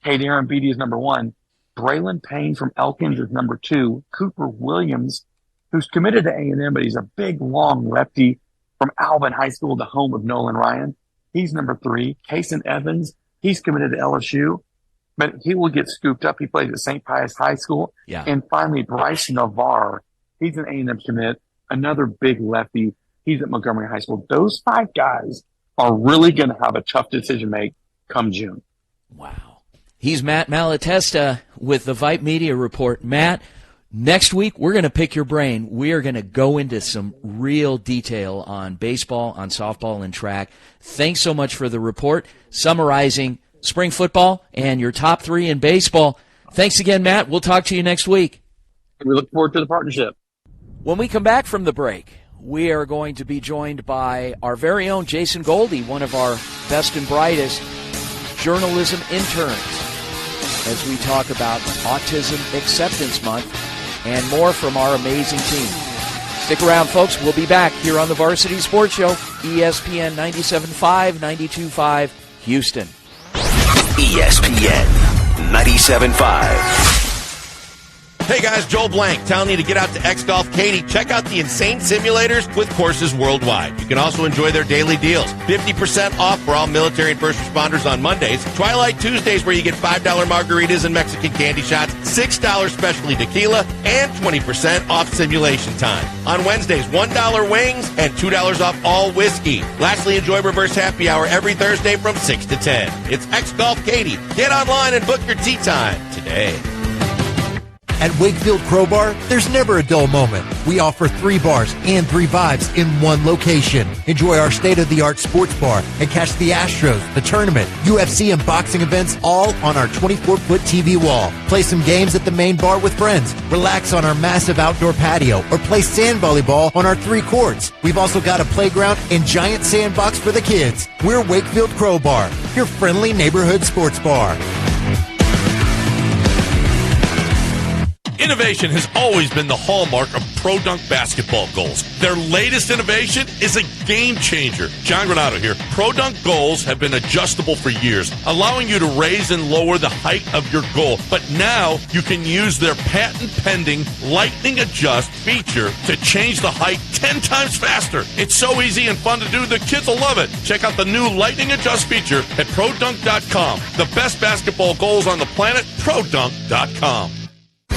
Cade Arambidi is number 1. Braylon Payne from Elkins is number 2. Cooper Williams, who's committed to A&M, but he's a big, long lefty from Alvin High School, the home of Nolan Ryan. He's number 3. Kason Evans, He's committed to LSU, but he will get scooped up. He plays at St. Pius High School. Yeah. And finally, Bryce Navarre. He's an A&M commit, another big lefty. He's at Montgomery High School. Those 5 guys are really going to have a tough decision to make come June. Wow. He's Matt Malatesta with the Vype Media Report. Matt, next week we're going to pick your brain. We are going to go into some real detail on baseball, on softball, and track. Thanks so much for the report, summarizing spring football and your top 3 in baseball. Thanks again, Matt. We'll talk to you next week. We look forward to the partnership. When we come back from the break, we are going to be joined by our very own Jason Goldie, one of our best and brightest journalism interns, as we talk about Autism Acceptance Month and more from our amazing team. Stick around, folks. We'll be back here on the Varsity Sports Show, ESPN 97.5, 92.5, Houston. ESPN 97.5. Hey guys, Joel Blank telling you to get out to X Golf Katy. Check out the insane simulators with courses worldwide. You can also enjoy their daily deals. 50% off for all military and first responders on Mondays. Twilight Tuesdays where you get $5 margaritas and Mexican candy shots, $6 specialty tequila, and 20% off simulation time. On Wednesdays, $1 wings and $2 off all whiskey. Lastly, enjoy reverse happy hour every Thursday from 6 to 10. It's X Golf Katy. Get online and book your tee time today. At Wakefield Crowbar, there's never a dull moment. We offer 3 bars and 3 vibes in one location. Enjoy our state-of-the-art sports bar and catch the Astros, the tournament, UFC, and boxing events all on our 24-foot TV wall. Play some games at the main bar with friends. Relax on our massive outdoor patio or play sand volleyball on our 3 courts. We've also got a playground and giant sandbox for the kids. We're Wakefield Crowbar, your friendly neighborhood sports bar. Innovation has always been the hallmark of Pro Dunk basketball goals. Their latest innovation is a game changer. John Granato here. Pro Dunk goals have been adjustable for years, allowing you to raise and lower the height of your goal. But now you can use their patent-pending Lightning Adjust feature to change the height 10 times faster. It's so easy and fun to do, the kids will love it. Check out the new Lightning Adjust feature at ProDunk.com. The best basketball goals on the planet, ProDunk.com.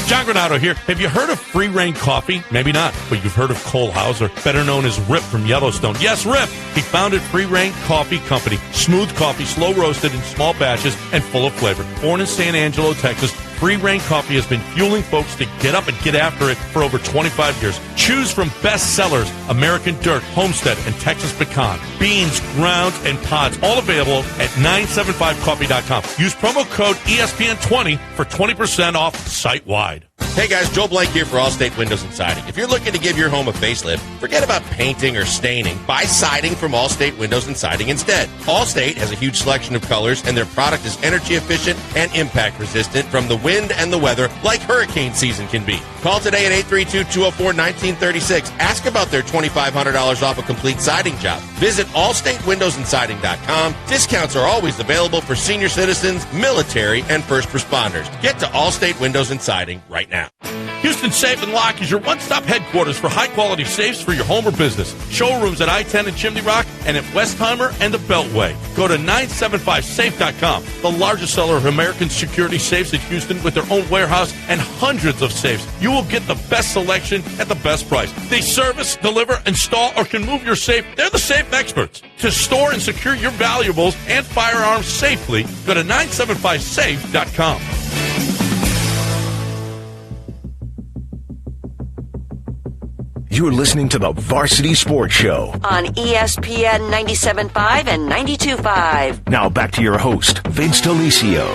John Granato here. Have you heard of Free Reign Coffee? Maybe not, but you've heard of Cole Hauser, better known as Rip from Yellowstone. Yes, Rip! He founded Free Reign Coffee Company. Smooth coffee, slow roasted in small batches and full of flavor. Born in San Angelo, Texas, Free Reign Coffee has been fueling folks to get up and get after it for over 25 years. Choose from best sellers, American Dirt, Homestead, and Texas Pecan. Beans, grounds, and pods, all available at 975coffee.com. Use promo code ESPN20 for 20% off site-wide. Hey guys, Joel Blank here for Allstate Windows and Siding. If you're looking to give your home a facelift, forget about painting or staining. Buy siding from Allstate Windows and Siding instead. Allstate has a huge selection of colors, and their product is energy efficient and impact resistant from the wind and the weather, like hurricane season can be. Call today at 832-204-1936. Ask about their $2,500 off a complete siding job. Visit allstatewindowsandsiding.com. Discounts are always available for senior citizens, military, and first responders. Get to Allstate Windows and Siding right now. Houston Safe & Lock is your one-stop headquarters for high-quality safes for your home or business. Showrooms at I-10 and Chimney Rock and at Westheimer and the Beltway. Go to 975safe.com, the largest seller of American security safes in Houston with their own warehouse and hundreds of safes. You will get the best selection at the best price. They service, deliver, install, or can move your safe. They're the safe experts. To store and secure your valuables and firearms safely, go to 975safe.com. You're listening to the Varsity Sports Show on ESPN 97.5 and 92.5. Now back to your host, Vince D'Alicio.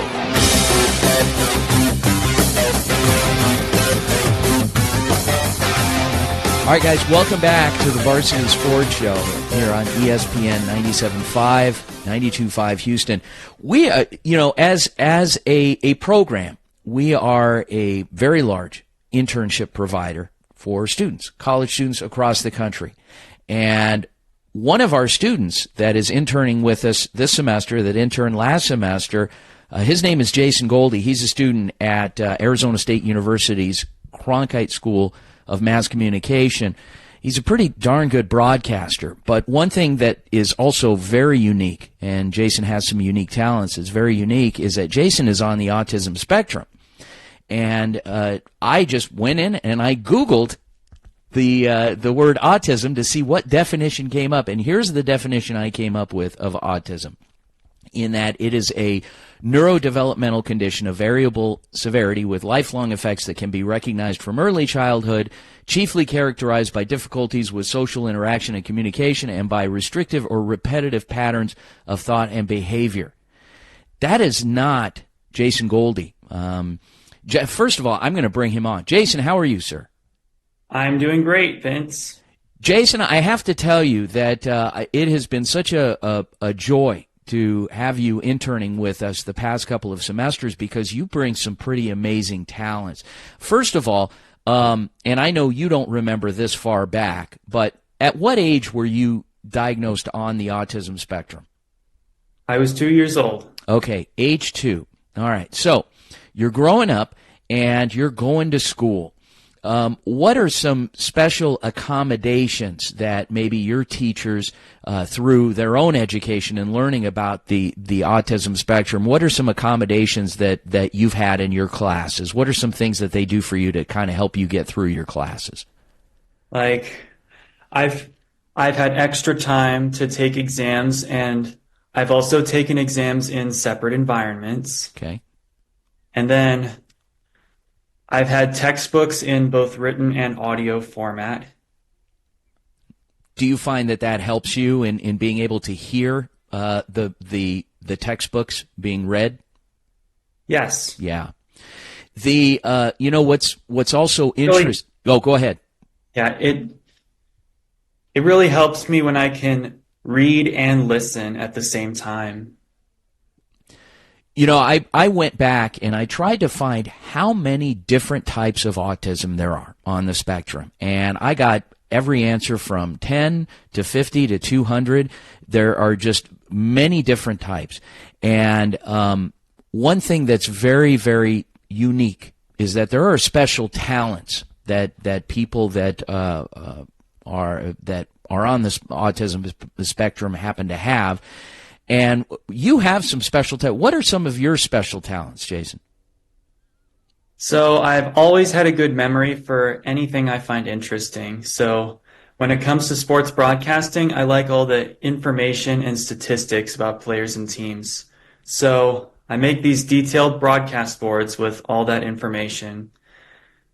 All right, guys, welcome back to the Varsity Sports Show here on ESPN 97.5, 92.5 Houston. We, as a program, we are a very large internship provider for students, college students across the country. And one of our students that is interning with us this semester, that interned last semester, his name is Jason Goldie. He's a student at Arizona State University's Cronkite School of Mass Communication. He's a pretty darn good broadcaster. But one thing that is also very unique, and Jason has some unique talents, is very unique, is that Jason is on the autism spectrum. And I just went in and I Googled the word autism to see what definition came up. And here's the definition I came up with of autism, in that it is a neurodevelopmental condition of variable severity with lifelong effects that can be recognized from early childhood, chiefly characterized by difficulties with social interaction and communication and by restrictive or repetitive patterns of thought and behavior. That is not Jason Goldie. First of all, I'm going to bring him on. Jason, how are you, sir? I'm doing great, Vince. Jason, I have to tell you that it has been such a joy to have you interning with us the past couple of semesters, because you bring some pretty amazing talents. First of all, and I know you don't remember this far back, but at what age were you diagnosed on the autism spectrum? I was 2 years old. Okay, age 2. All right, so you're growing up and you're going to school. What are some special accommodations that maybe your teachers, through their own education and learning about the autism spectrum, what are some accommodations that you've had in your classes? What are some things that they do for you to kind of help you get through your classes? Like, I've had extra time to take exams, and I've also taken exams in separate environments. Okay. And then I've had textbooks in both written and audio format. Do you find that helps you in being able to hear the textbooks being read? Yes. Yeah. What's also interesting. Oh, go ahead. Yeah, it really helps me when I can read and listen at the same time. You know, I went back and I tried to find how many different types of autism there are on the spectrum. And I got every answer from 10 to 50 to 200. There are just many different types. And one thing that's very, very unique is that there are special talents that people that are on this autism spectrum happen to have. And you have some special talent. What are some of your special talents, Jason? So I've always had a good memory for anything I find interesting. So when it comes to sports broadcasting, I like all the information and statistics about players and teams. So I make these detailed broadcast boards with all that information.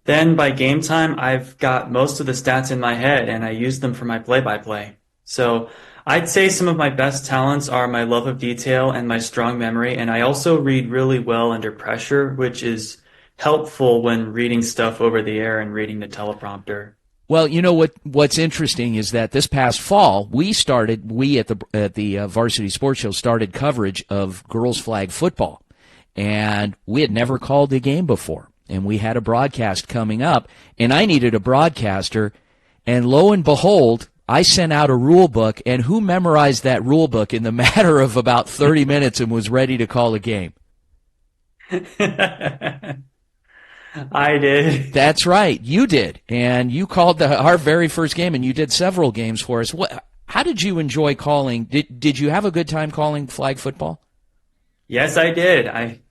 Then by game time, I've got most of the stats in my head, and I use them for my play-by-play. So I'd say some of my best talents are my love of detail and my strong memory, and I also read really well under pressure, which is helpful when reading stuff over the air and reading the teleprompter. Well, you know what's interesting is that this past fall we at the Varsity Sports Show started coverage of girls flag football, and we had never called a game before, and we had a broadcast coming up, and I needed a broadcaster, and lo and behold, I sent out a rule book, and who memorized that rule book in the matter of about 30 minutes and was ready to call a game? I did. That's right. You did. And you called our very first game, and you did several games for us. How did you enjoy calling? Did you have a good time calling flag football? Yes, I did. I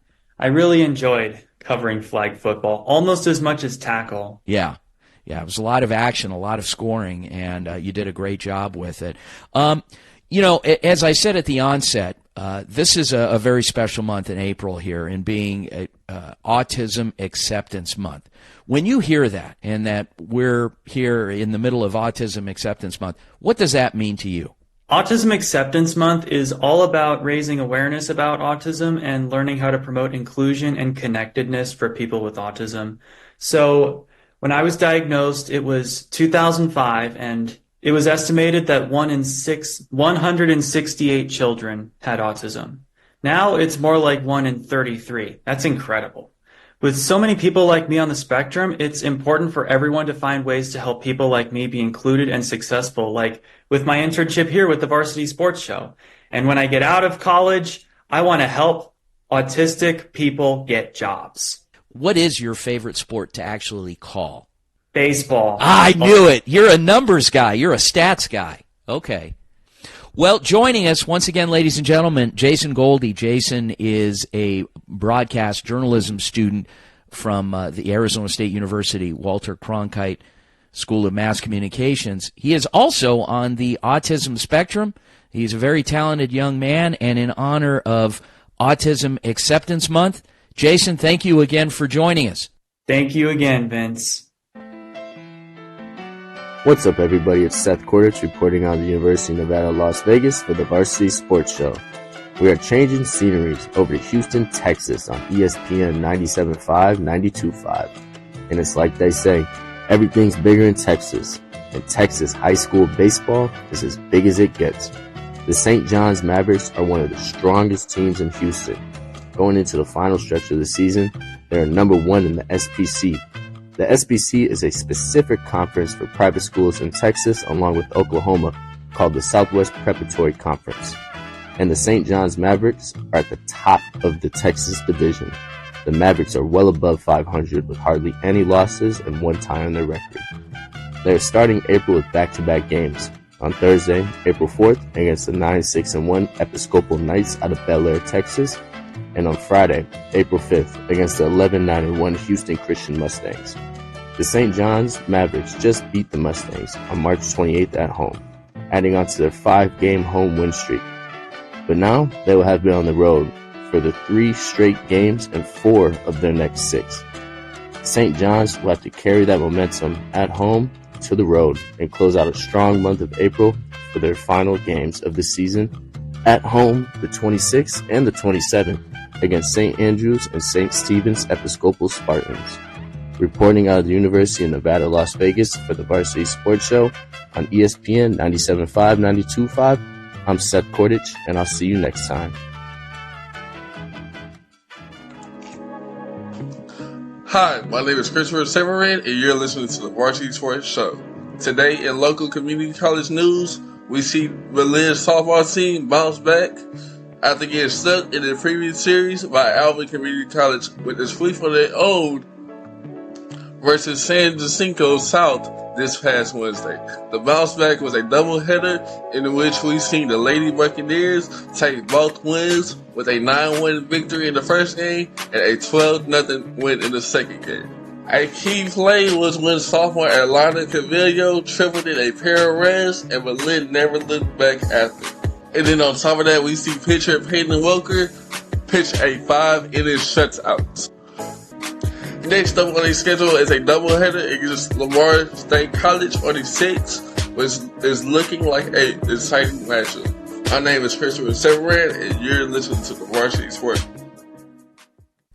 really enjoyed covering flag football, almost as much as tackle. Yeah. Yeah, it was a lot of action, a lot of scoring, and you did a great job with it. As I said at the onset, this is a very special month in April here, in being Autism Acceptance Month. When you hear that, and that we're here in the middle of Autism Acceptance Month, what does that mean to you? Autism Acceptance Month is all about raising awareness about autism and learning how to promote inclusion and connectedness for people with autism. So when I was diagnosed, it was 2005, and it was estimated that 168 children had autism. Now it's more like 1 in 33. That's incredible. With so many people like me on the spectrum, it's important for everyone to find ways to help people like me be included and successful, like with my internship here with the Varsity Sports Show. And when I get out of college, I want to help autistic people get jobs. What is your favorite sport to actually call? Baseball. I knew it. You're a numbers guy. You're a stats guy. Okay. Well, joining us once again, ladies and gentlemen, Jason Goldie. Jason is a broadcast journalism student from the Arizona State University Walter Cronkite School of Mass Communications. He is also on the autism spectrum. He's a very talented young man, and in honor of Autism Acceptance Month, Jason, thank you again for joining us. Thank you again, Vince. What's up, everybody? It's Seth Kordich reporting on the University of Nevada, Las Vegas for the Varsity Sports Show. We are changing sceneries over to Houston, Texas on ESPN 97.5, 92.5. And it's like they say, everything's bigger in Texas. And Texas high school baseball is as big as it gets. The St. John's Mavericks are one of the strongest teams in Houston. Going into the final stretch of the season, they are number 1 in the SPC. The SPC is a specific conference for private schools in Texas along with Oklahoma called the Southwest Preparatory Conference. And the St. John's Mavericks are at the top of the Texas division. The Mavericks are well above 500 with hardly any losses and 1 tie on their record. They are starting April with back-to-back games. On Thursday, April 4th, against the 9-6-1 Episcopal Knights out of Bel Air, Texas, and on Friday, April 5th, against the 11-9-1 Houston Christian Mustangs. The St. John's Mavericks just beat the Mustangs on March 28th at home, adding on to their 5-game home win streak. But now they will have been on the road for the 3 straight games and 4 of their next 6. St. John's will have to carry that momentum at home to the road and close out a strong month of April for their final games of the season at home, the 26th and the 27th, against St. Andrews and St. Stephen's Episcopal Spartans. Reporting out of the University of Nevada, Las Vegas for the Varsity Sports Show on ESPN 97.5, 92.5, I'm Seth Kordich, and I'll see you next time. Hi, my name is Christopher Severan, and you're listening to the Varsity Sports Show. Today in local community college news, we see Berlin's softball team bounce back after getting stuck in the previous series by Alvin Community College with its 3-0 versus San Jacinto South this past Wednesday. The bounce back was a doubleheader in which we seen the Lady Buccaneers take both wins with a 9-win victory in the first game and a 12-0 win in the second game. A key play was when sophomore Atlanta Cavillo tripled in a pair of runs, and Berlin never looked back after. And then on top of that, we see pitcher Peyton Welker pitch a 5-inning shutout. Next up on the schedule is a doubleheader against Lamar State College on the 6th, which is looking like an exciting matchup. My name is Christopher Severan, and you're listening to the Varsity Sports.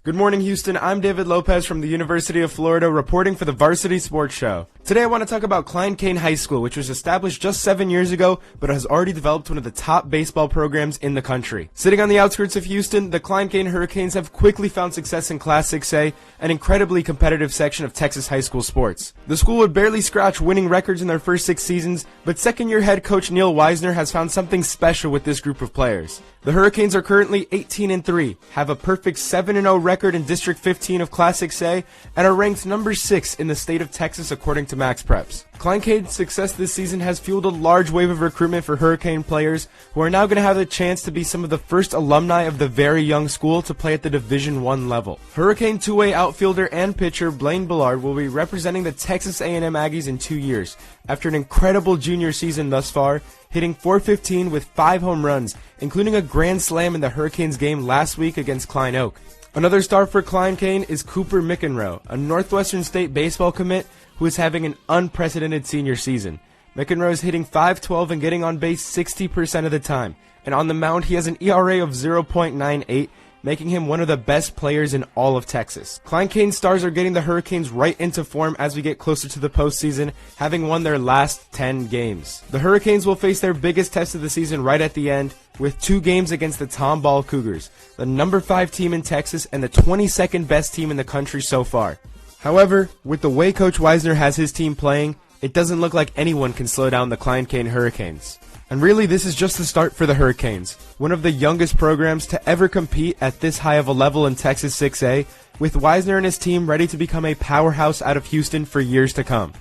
Good morning, Houston. I'm David Lopez from the University of Florida, reporting for the Varsity Sports Show. Today I want to talk about Klein Cain High School, which was established just 7 years ago, but has already developed one of the top baseball programs in the country. Sitting on the outskirts of Houston, the Klein Cain Hurricanes have quickly found success in Class 6A, an incredibly competitive section of Texas high school sports. The school would barely scratch winning records in their first 6 seasons, but second-year head coach Neil Weisner has found something special with this group of players. The Hurricanes are currently 18-3, have a perfect 7-0 record in District 15 of Class 6A, and are ranked number 6 in the state of Texas according to Max Preps. Klein Cain's success this season has fueled a large wave of recruitment for Hurricane players who are now going to have the chance to be some of the first alumni of the very young school to play at the Division I level. Hurricane two-way outfielder and pitcher Blaine Ballard will be representing the Texas A&M Aggies in 2 years, after an incredible junior season thus far, hitting .415 with 5 home runs, including a grand slam in the Hurricanes game last week against Klein Oak. Another star for Klein Cain is Cooper McEnroe, a Northwestern State baseball commit who is having an unprecedented senior season. McEnroe is hitting .512 and getting on base 60% of the time, and on the mound he has an ERA of 0.98, making him one of the best players in all of Texas. Klein Cain stars are getting the Hurricanes right into form as we get closer to the postseason, having won their last 10 games. The Hurricanes will face their biggest test of the season right at the end, with 2 games against the Tomball Cougars, the number 5 team in Texas and the 22nd best team in the country so far. However, with the way Coach Weisner has his team playing, it doesn't look like anyone can slow down the Klein Cain Hurricanes. And really, this is just the start for the Hurricanes, one of the youngest programs to ever compete at this high of a level in Texas 6A, with Wisner and his team ready to become a powerhouse out of Houston for years to come.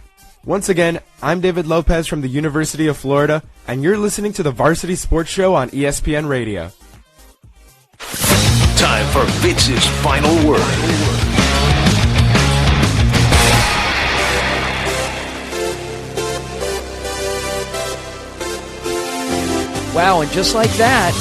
Once again, I'm David Lopez from the University of Florida, and you're listening to the Varsity Sports Show on ESPN Radio. Time for Vitz's final word. Wow, and just like that,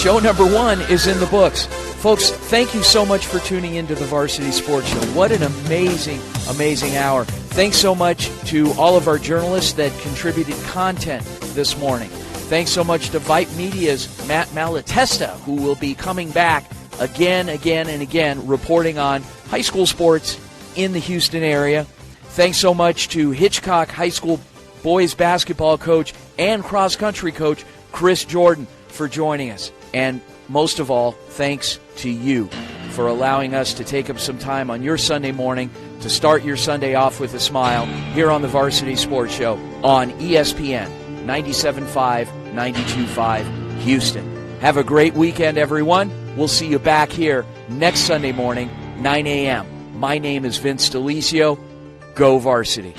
show number 1 is in the books. Folks, thank you so much for tuning into the Varsity Sports Show. What an amazing, amazing hour. Thanks so much to all of our journalists that contributed content this morning. Thanks so much to Vype Media's Matt Malatesta, who will be coming back again and again, reporting on high school sports in the Houston area. Thanks so much to Hitchcock High School boys basketball coach and cross-country coach Chris Jordan for joining us. And most of all, thanks to you for allowing us to take up some time on your Sunday morning to start your Sunday off with a smile here on the Varsity Sports Show on ESPN 97.5, 92.5 Houston. Have a great weekend, everyone. We'll see you back here next Sunday morning, 9 a.m. My name is Vince DeLisio. Go Varsity.